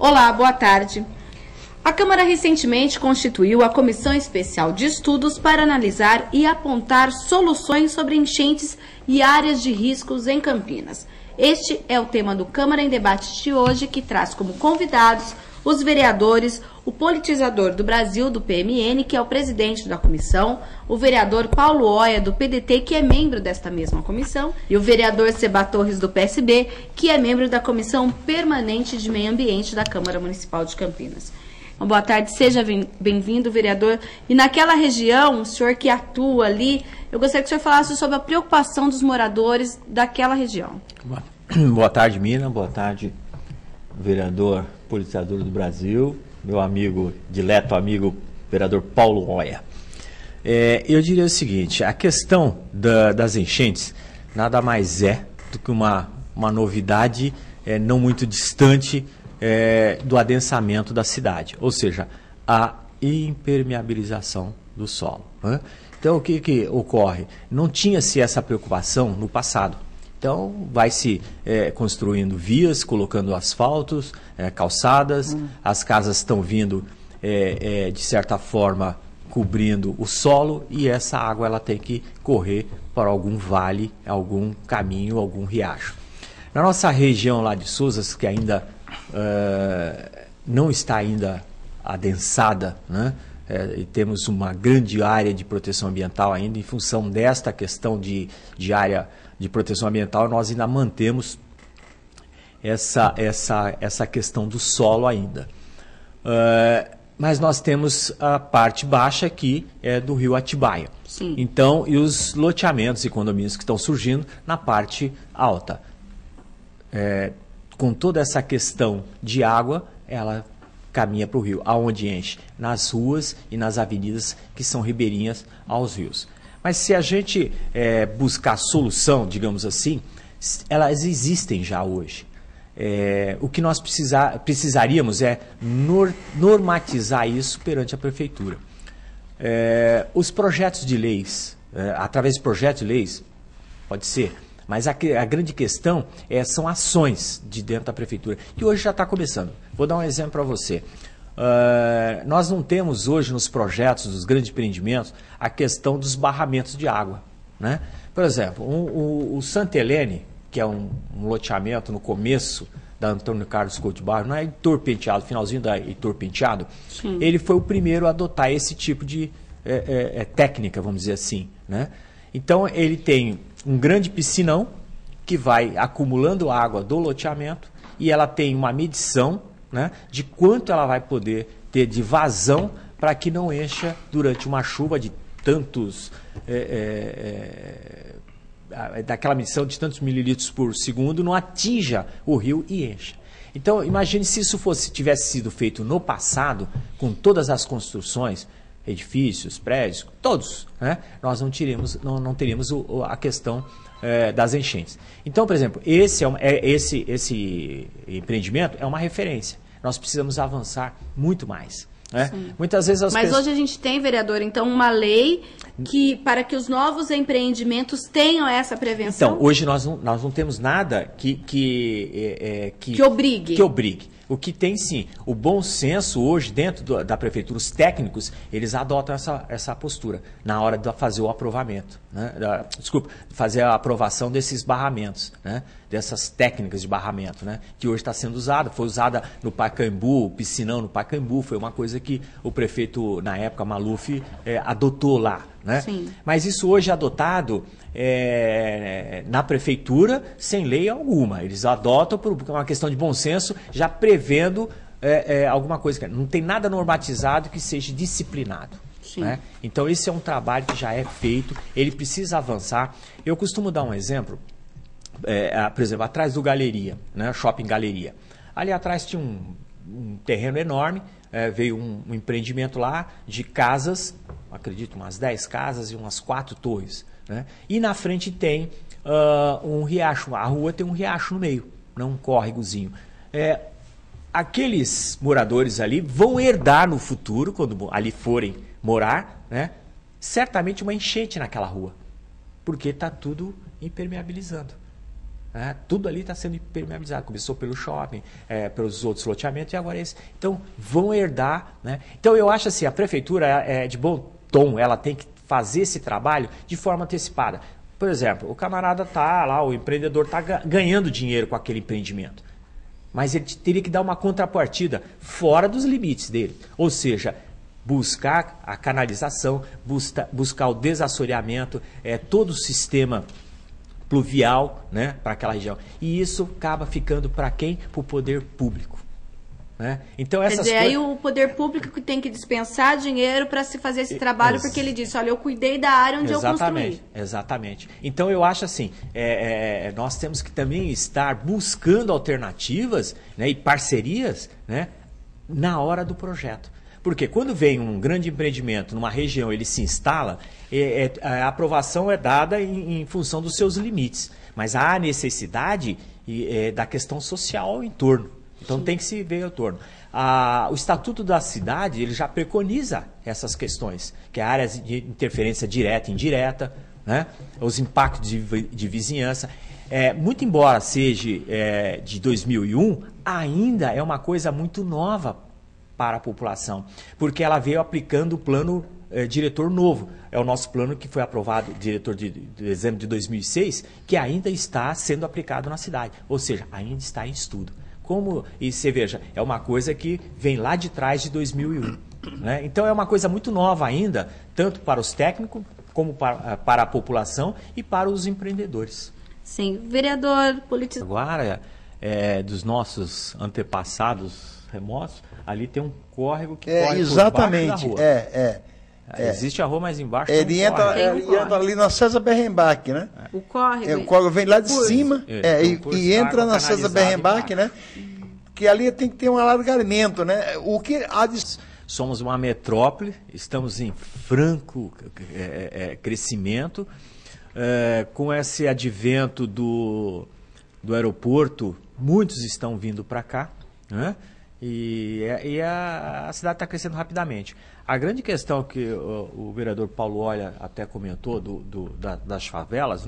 Olá, boa tarde. A Câmara recentemente constituiu a Comissão Especial de Estudos para analisar e apontar soluções sobre enchentes e áreas de riscos em Campinas. Este é o tema do Câmara em Debate de hoje, que traz como convidados os vereadores, o politizador do Brasil, do PMN, que é o presidente da comissão, o vereador Paulo Oia, do PDT, que é membro desta mesma comissão, e o vereador Seba Torres, do PSB, que é membro da Comissão Permanente de Meio Ambiente da Câmara Municipal de Campinas. Uma boa tarde, seja bem-vindo, vereador. E naquela região, o senhor que atua ali, eu gostaria que o senhor falasse sobre a preocupação dos moradores daquela região. Boa tarde, Mina. Boa tarde, vereador politizador do Brasil, meu amigo, dileto amigo, vereador Paulo Oia. Eu diria o seguinte, a questão das enchentes nada mais é do que uma novidade não muito distante do adensamento da cidade, ou seja, a impermeabilização do solo, né? Então, o que ocorre? Não tinha-se essa preocupação no passado. Então, vai-se construindo vias, colocando asfaltos, calçadas, as casas estão vindo, de certa forma, cobrindo o solo, e essa água ela tem que correr para algum vale, algum caminho, algum riacho. Na nossa região lá de Sousas, que ainda não está ainda adensada, né? E temos uma grande área de proteção ambiental ainda, em função desta questão de área de proteção ambiental, nós ainda mantemos essa questão do solo ainda. Mas nós temos a parte baixa aqui do rio Atibaia. Sim. Então, e os loteamentos e condomínios que estão surgindo na parte alta. Com toda essa questão de água, ela caminha para o rio, aonde enche? Nas ruas e nas avenidas que são ribeirinhas aos rios. Mas se a gente buscar solução, digamos assim, elas existem já hoje. O que nós precisaríamos é normatizar isso perante a prefeitura. Os projetos de leis, através de projetos de leis, pode ser, mas a grande questão são ações de dentro da prefeitura, que hoje já está começando. Vou dar um exemplo para você. Nós não temos hoje nos projetos dos grandes empreendimentos a questão dos barramentos de água, né? Por exemplo, o Santa Helene, que é um loteamento no começo da Antônio Carlos Couto de Barros, não é Heitor Penteado, finalzinho da Heitor Penteado, sim, ele foi o primeiro a adotar esse tipo de técnica, vamos dizer assim, né? Então ele tem um grande piscinão que vai acumulando água do loteamento e ela tem uma medição, né, de quanto ela vai poder ter de vazão para que não encha durante uma chuva de tantos, daquela medição de tantos mililitros por segundo, não atinja o rio e encha. Então, imagine se isso tivesse sido feito no passado, com todas as construções, edifícios, prédios, todos, né, nós não teríamos a questão das enchentes. Então, por exemplo, esse empreendimento é uma referência. Nós precisamos avançar muito mais, né? Muitas vezes Mas hoje a gente tem, vereador, então, uma lei para que os novos empreendimentos tenham essa prevenção? Então, hoje nós não temos nada que obrigue. Que obrigue. O que tem, sim, o bom senso hoje dentro da prefeitura, os técnicos, eles adotam essa postura na hora de fazer o aprovamento, né? Fazer a aprovação desses barramentos, né? Dessas técnicas de barramento, né? Que hoje está sendo usada, foi usada no Pacaembu, o piscinão no Pacaembu, foi uma coisa que o prefeito, na época, Maluf, adotou lá, né? Sim. Mas isso hoje é adotado na prefeitura sem lei alguma. Eles adotam por uma questão de bom senso, já prevendo alguma coisa. Não tem nada normatizado que seja disciplinado, né? Então esse é um trabalho que já é feito, ele precisa avançar. Eu costumo dar um exemplo, por exemplo, atrás do Galeria, né? Shopping Galeria. Ali atrás tinha um terreno enorme, veio um empreendimento lá de casas, acredito umas 10 casas e umas 4 torres, né? E na frente tem um riacho, a rua tem um riacho no meio, não um córregozinho. Aqueles moradores ali vão herdar no futuro, quando ali forem morar, né, certamente uma enchente naquela rua, porque está tudo impermeabilizando. né? Tudo ali está sendo impermeabilizado. Começou pelo shopping, pelos outros loteamentos e agora esse. Então, vão herdar. Né? Então, eu acho assim, a prefeitura é de bom tom, ela tem que fazer esse trabalho de forma antecipada. Por exemplo, o camarada está lá, o empreendedor está ganhando dinheiro com aquele empreendimento. Mas ele teria que dar uma contrapartida fora dos limites dele. Ou seja, buscar a canalização, buscar o desassoreamento, todo o sistema pluvial, né, para aquela região. E isso acaba ficando para quem? Para o poder público. Né? Então, essas Quer dizer, aí o poder público que tem que dispensar dinheiro para se fazer esse trabalho, porque ele disse, olha, eu cuidei da área onde eu construí. Exatamente. Então, eu acho assim, nós temos que também estar buscando alternativas, né, e parcerias, né, na hora do projeto. Porque quando vem um grande empreendimento numa região, ele se instala, a aprovação é dada em função dos seus limites. Mas há a necessidade da questão social ao entorno. Então tem que se ver ao entorno. O Estatuto da Cidade ele já preconiza essas questões, que é áreas de interferência direta e indireta, né? Os impactos de vizinhança. Muito embora seja de 2001, ainda é uma coisa muito nova para a população, porque ela veio aplicando o plano diretor novo. É o nosso plano que foi aprovado, diretor de dezembro de 2006, que ainda está sendo aplicado na cidade, ou seja, ainda está em estudo. E você veja, é uma coisa que vem lá de trás de 2001. Né? Então é uma coisa muito nova ainda, tanto para os técnicos, como para a população e para os empreendedores. Sim, vereador político. Agora, dos nossos antepassados remotos, ali tem um córrego que corre exatamente, por baixo da rua. Existe a rua mais embaixo. Ele entra ali na César Berrembach, né? O córrego. O córrego vem lá de cima e entra na César Berrembach, né? Que ali tem que ter um alargamento, né? Somos uma metrópole, estamos em franco crescimento. Com esse advento do aeroporto, muitos estão vindo para cá, né? E a cidade está crescendo rapidamente. A grande questão que o vereador Paulo Olha até comentou das favelas,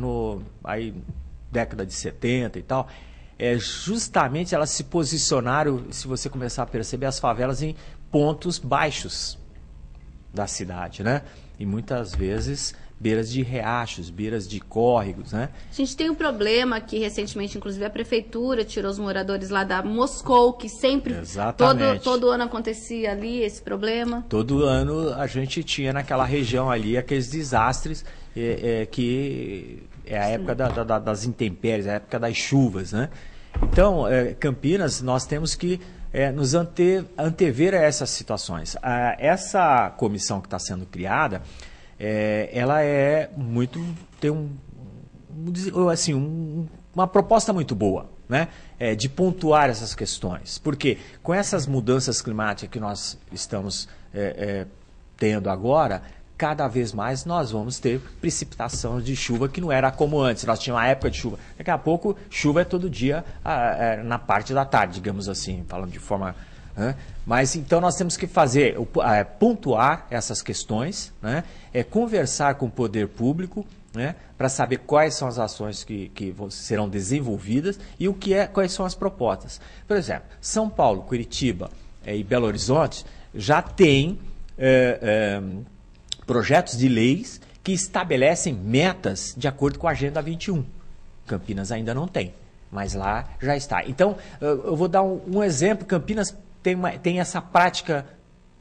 aí década de 70 e tal, justamente elas se posicionaram, se você começar a perceber, as favelas em pontos baixos da cidade, né? E muitas vezes beiras de riachos, beiras de córregos, né? A gente tem um problema que recentemente, inclusive, a prefeitura tirou os moradores lá da Moscou, que sempre, todo ano acontecia ali esse problema. Todo ano a gente tinha naquela região ali aqueles desastres, que é a época das intempéries, a época das chuvas, né? Então, Campinas, nós temos que nos antever a essas situações. Essa comissão que está sendo criada, ela tem uma proposta muito boa, né? De pontuar essas questões. Porque com essas mudanças climáticas que nós estamos tendo agora, cada vez mais nós vamos ter precipitação de chuva que não era como antes. Nós tínhamos uma época de chuva. Daqui a pouco, chuva é todo dia na parte da tarde, digamos assim, falando de forma... Mas então nós temos que pontuar essas questões, né? Conversar com o poder público, né? Para saber quais são as ações que serão desenvolvidas e quais são as propostas. Por exemplo, São Paulo, Curitiba e Belo Horizonte já têm projetos de leis que estabelecem metas de acordo com a Agenda 21. Campinas ainda não tem, mas lá já está. Então, eu vou dar um exemplo. Campinas tem essa prática,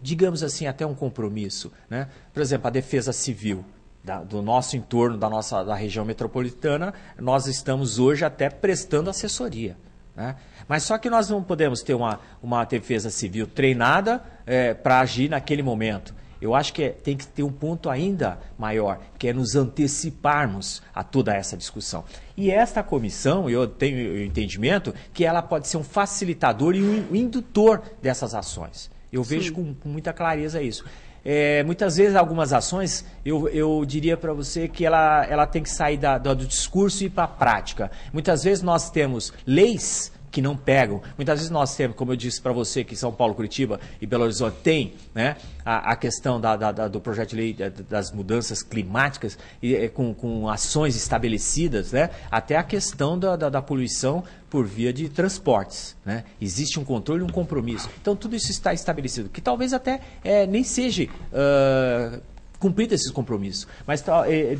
digamos assim, até um compromisso, né? Por exemplo, a defesa civil do nosso entorno, da região metropolitana, nós estamos hoje até prestando assessoria, né? Mas só que nós não podemos ter uma defesa civil treinada para agir naquele momento. Eu acho que tem que ter um ponto ainda maior, que é nos anteciparmos a toda essa discussão. E esta comissão, eu tenho o entendimento que ela pode ser um facilitador e um indutor dessas ações. Eu vejo com muita clareza isso. Muitas vezes, algumas ações, eu diria para você que ela tem que sair do discurso e ir para a prática. Muitas vezes nós temos leis que não pegam. Muitas vezes nós temos, como eu disse para você, que São Paulo, Curitiba e Belo Horizonte tem, né, a questão do projeto de lei das mudanças climáticas, com ações estabelecidas, né, até a questão da poluição por via de transportes. Né? Existe um controle e um compromisso. Então, tudo isso está estabelecido, que talvez até nem seja cumprido esses compromissos. Mas,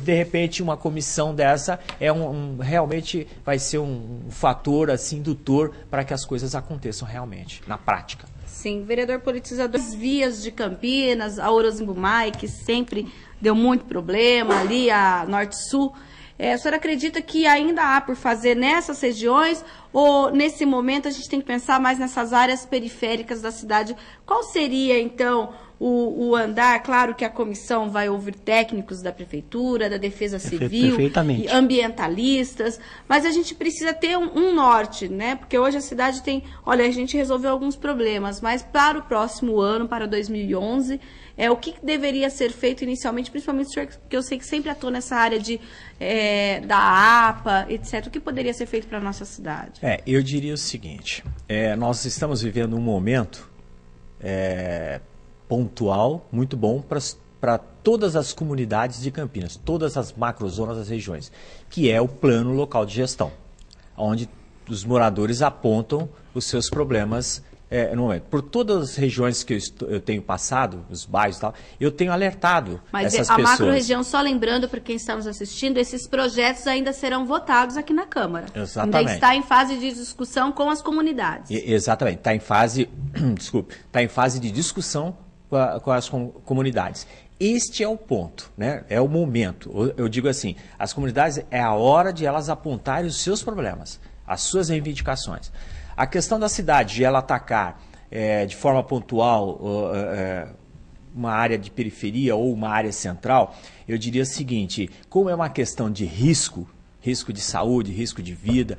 de repente, uma comissão dessa realmente vai ser um fator assim, indutor para que as coisas aconteçam realmente, na prática. Sim, vereador politizador, as vias de Campinas, a Orozimbumai, que sempre deu muito problema, ali a Norte-Sul. A senhora acredita que ainda há por fazer nessas regiões ou, nesse momento, a gente tem que pensar mais nessas áreas periféricas da cidade? Qual seria, então, o andar? Claro que a comissão vai ouvir técnicos da Prefeitura, da Defesa Civil, e ambientalistas, mas a gente precisa ter um norte, né? Porque hoje a cidade tem... Olha, a gente resolveu alguns problemas, mas para o próximo ano, para 2011... o que deveria ser feito inicialmente, principalmente o senhor, que eu sei que sempre atua nessa área da APA, etc. O que poderia ser feito para a nossa cidade? Eu diria o seguinte, nós estamos vivendo um momento pontual, muito bom para todas as comunidades de Campinas, todas as macrozonas das regiões, que é o plano local de gestão, onde os moradores apontam os seus problemas. No momento. Por todas as regiões que eu tenho passado, os bairros e tal, eu tenho alertado essas pessoas. Mas a macro-região, só lembrando para quem está nos assistindo, esses projetos ainda serão votados aqui na Câmara. Exatamente. Ainda está em fase de discussão com as comunidades. Exatamente. Está em fase, está em fase de discussão com as comunidades. Este é o ponto, né? É o momento. Eu digo assim, as comunidades, é a hora de elas apontarem os seus problemas, as suas reivindicações. A questão da cidade, de ela atacar de forma pontual uma área de periferia ou uma área central, eu diria o seguinte, como é uma questão de risco de saúde, risco de vida,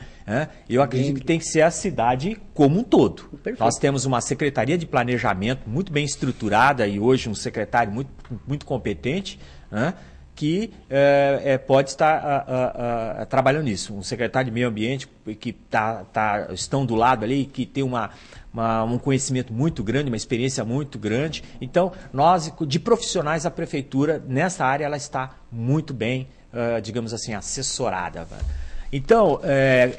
eu acredito que tem que ser a cidade como um todo. Perfeito. Nós temos uma secretaria de planejamento muito bem estruturada e hoje um secretário muito competente, que pode estar trabalhando nisso. Um secretário de meio ambiente que estão do lado ali, que tem um conhecimento muito grande, uma experiência muito grande. Então, nós, de profissionais, a prefeitura, nessa área, ela está muito bem, digamos assim, assessorada. Então,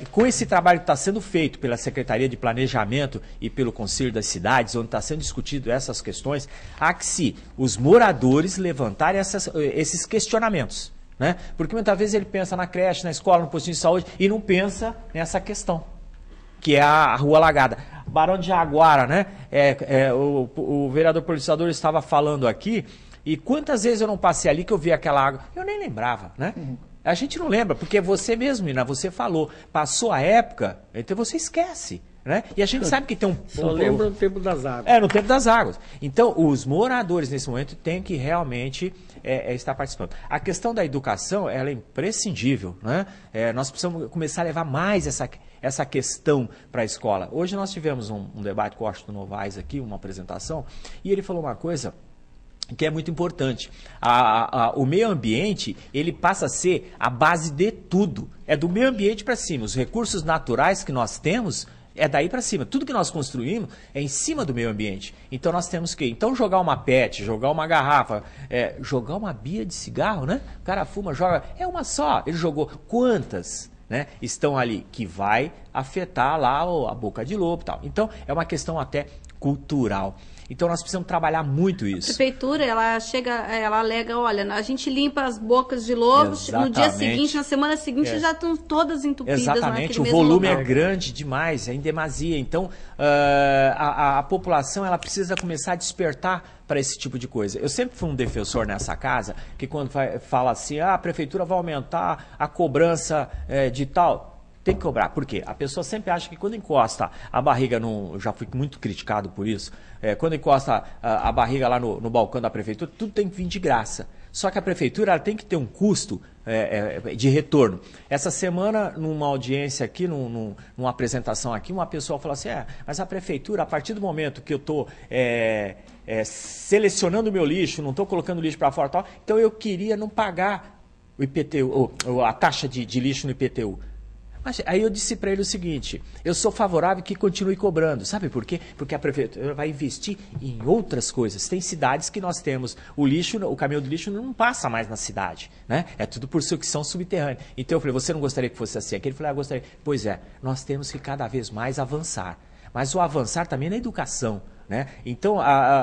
com esse trabalho que está sendo feito pela Secretaria de Planejamento e pelo Conselho das Cidades, onde está sendo discutido essas questões, há que os moradores levantarem esses questionamentos. Né? Porque muitas vezes ele pensa na creche, na escola, no postinho de saúde e não pensa nessa questão, que é a Rua Alagada. Barão de Jaguara, né? O vereador politizador estava falando aqui, e quantas vezes eu não passei ali que eu vi aquela água, eu nem lembrava, né? Uhum. A gente não lembra, porque você mesmo, Nina, você falou, passou a época, então você esquece, né? E a gente sabe que tem Só lembra no tempo das águas. No tempo das águas. Então, os moradores, nesse momento, têm que realmente estar participando. A questão da educação, ela é imprescindível, né? Nós precisamos começar a levar mais essa questão para a escola. Hoje nós tivemos um debate com o Washington Novaes aqui, uma apresentação, e ele falou uma coisa que é muito importante. O meio ambiente, ele passa a ser a base de tudo. É do meio ambiente para cima. Os recursos naturais que nós temos é daí para cima. Tudo que nós construímos é em cima do meio ambiente. Então nós temos que... Então jogar uma PET, jogar uma garrafa, jogar uma bia de cigarro, né? O cara fuma, joga... É uma só. Ele jogou quantas, né, estão ali que vai afetar lá a boca de lobo e tal. Então é uma questão até cultural. Então nós precisamos trabalhar muito isso. A prefeitura, ela alega, olha, a gente limpa as bocas de lobos, no dia seguinte, na semana seguinte, já estão todas entupidas. Exatamente, o volume é grande demais, é em demasia. Então a população, ela precisa começar a despertar para esse tipo de coisa. Eu sempre fui um defensor nessa casa, que quando fala assim, a prefeitura vai aumentar a cobrança de tal... Tem que cobrar. Por quê? A pessoa sempre acha que quando encosta a barriga eu já fui muito criticado por isso, quando encosta a barriga lá no balcão da prefeitura, tudo tem que vir de graça. Só que a prefeitura ela tem que ter um custo de retorno. Essa semana, numa audiência aqui, numa apresentação aqui, uma pessoa falou assim, mas a prefeitura, a partir do momento que eu estou selecionando o meu lixo, não estou colocando lixo para fora, tal, então eu queria não pagar o IPTU, a taxa de lixo no IPTU. Mas aí eu disse para ele o seguinte, eu sou favorável que continue cobrando. Sabe por quê? Porque a prefeitura vai investir em outras coisas. Tem cidades que nós temos o lixo, o caminhão do lixo não passa mais na cidade, né? É tudo por sucção subterrânea. Então eu falei, você não gostaria que fosse assim? Aqui ele falou, gostaria. Pois é, nós temos que cada vez mais avançar. Mas o avançar também na educação, né? Então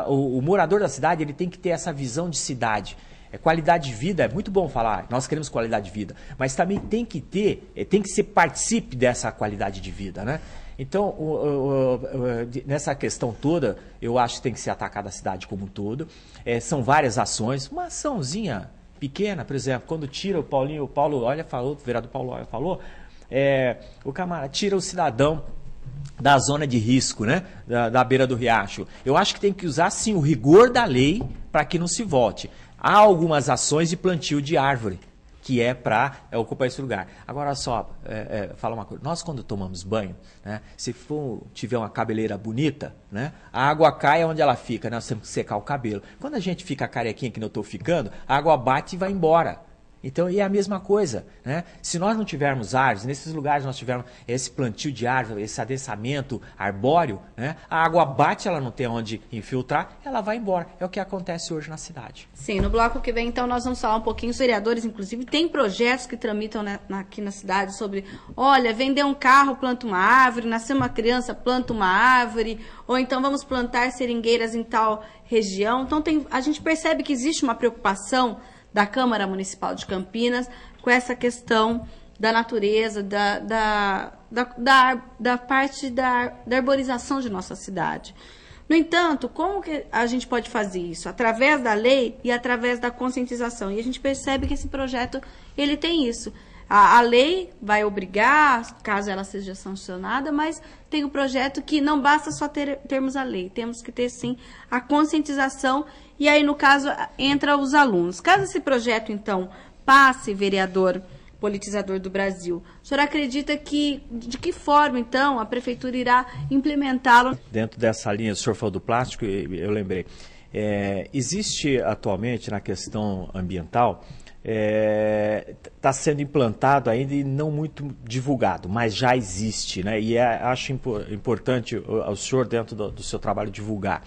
o morador da cidade ele tem que ter essa visão de cidade. Qualidade de vida, é muito bom falar, nós queremos qualidade de vida, mas também tem que ser participe dessa qualidade de vida, né? Então, nessa questão toda, eu acho que tem que ser atacada a cidade como um todo. São várias ações, uma açãozinha pequena, por exemplo, quando tira o vereador Paulo Olha falou, o camarada tira o cidadão da zona de risco, né? Da beira do riacho. Eu acho que tem que usar, sim, o rigor da lei para que não se volte. Há algumas ações de plantio de árvore, que é para ocupar esse lugar. Agora só, fala uma coisa, nós quando tomamos banho, né, se tiver uma cabeleira bonita, né, a água cai onde ela fica, né, nós temos que secar o cabelo. Quando a gente fica carequinha, que não estou ficando, a água bate e vai embora. Então, e é a mesma coisa, né? Se nós não tivermos árvores, nesses lugares nós tivermos esse plantio de árvore, esse adensamento arbóreo, né? A água bate, ela não tem onde infiltrar, ela vai embora. É o que acontece hoje na cidade. Sim, no bloco que vem, então, nós vamos falar um pouquinho, os vereadores, inclusive, tem projetos que tramitam aqui na cidade sobre, olha, vender um carro, planta uma árvore, nascer uma criança, planta uma árvore, ou então vamos plantar seringueiras em tal região. Então, a gente percebe que existe uma preocupação da Câmara Municipal de Campinas, com essa questão da natureza, da parte da arborização de nossa cidade. No entanto, como que a gente pode fazer isso? Através da lei e através da conscientização. E a gente percebe que esse projeto, ele tem isso. A lei vai obrigar, caso ela seja sancionada, mas tem um projeto que não basta só termos a lei, temos que ter, sim, a conscientização. E aí, no caso, entra os alunos. Caso esse projeto, então, passe, vereador politizador do Brasil, o senhor acredita de que forma, então, a prefeitura irá implementá-lo? Dentro dessa linha, o senhor falou do plástico, eu lembrei. Existe atualmente, na questão ambiental, está sendo implantado ainda e não muito divulgado, mas já existe, né? E acho importante o senhor, dentro do seu trabalho, divulgar.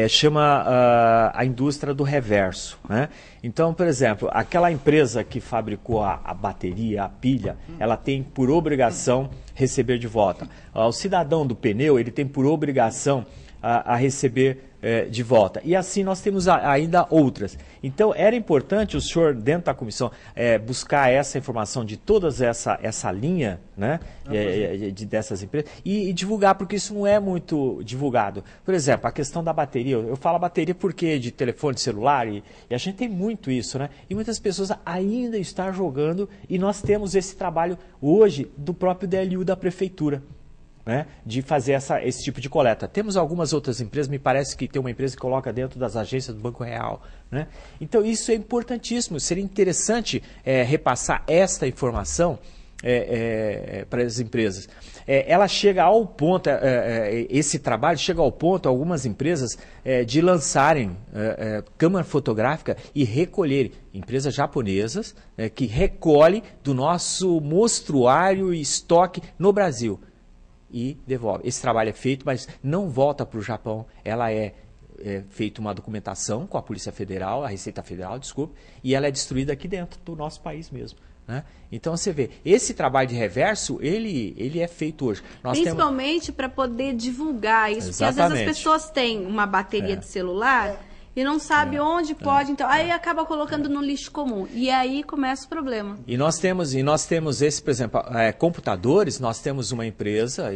Chama a indústria do reverso, né? Então, por exemplo, aquela empresa que fabricou a bateria, a pilha, ela tem por obrigação receber de volta. O cidadão do pneu, ele tem por obrigação a receber de volta. E assim nós temos ainda outras. Então, era importante o senhor, dentro da comissão, buscar essa informação de todas essa linha, né, dessas empresas e divulgar, porque isso não é muito divulgado. Por exemplo, a questão da bateria. Eu falo bateria porque de telefone, de celular, e a gente tem muito isso, né? E muitas pessoas ainda estão jogando, e nós temos esse trabalho hoje do próprio DLU da prefeitura, né, de fazer esse tipo de coleta. Temos algumas outras empresas, me parece que tem uma empresa que coloca dentro das agências do Banco Real, né? Então isso é importantíssimo, seria interessante repassar esta informação para as empresas. Ela chega ao ponto, esse trabalho chega ao ponto, algumas empresas, de lançarem câmera fotográfica e recolherem, empresas japonesas que recolhem do nosso mostruário e estoque no Brasil e devolve. Esse trabalho é feito, mas não volta para o Japão. Ela é feita uma documentação com a Polícia Federal, a Receita Federal, desculpe, e ela é destruída aqui dentro do nosso país mesmo, né? Então você vê, esse trabalho de reverso, ele é feito hoje. Principalmente para poder divulgar isso, Exatamente. Porque às vezes as pessoas têm uma bateria de celular e não sabe onde pode, então aí acaba colocando no lixo comum, e aí começa o problema. E nós temos esse, por exemplo, computadores. Nós temos uma empresa,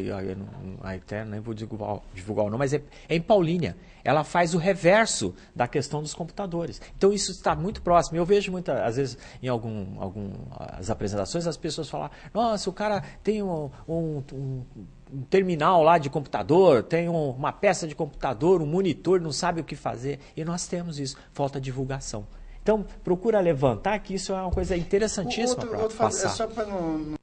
até nem vou divulgar o nome, mas é em Paulínia. Ela faz o reverso da questão dos computadores. Então isso está muito próximo. Eu vejo às vezes em algumas apresentações as pessoas falar: nossa, o cara tem um terminal lá de computador, tem uma peça de computador, um monitor, não sabe o que fazer. E nós temos isso, falta divulgação. Então, procura levantar que isso é uma coisa interessantíssima para passar. Só para não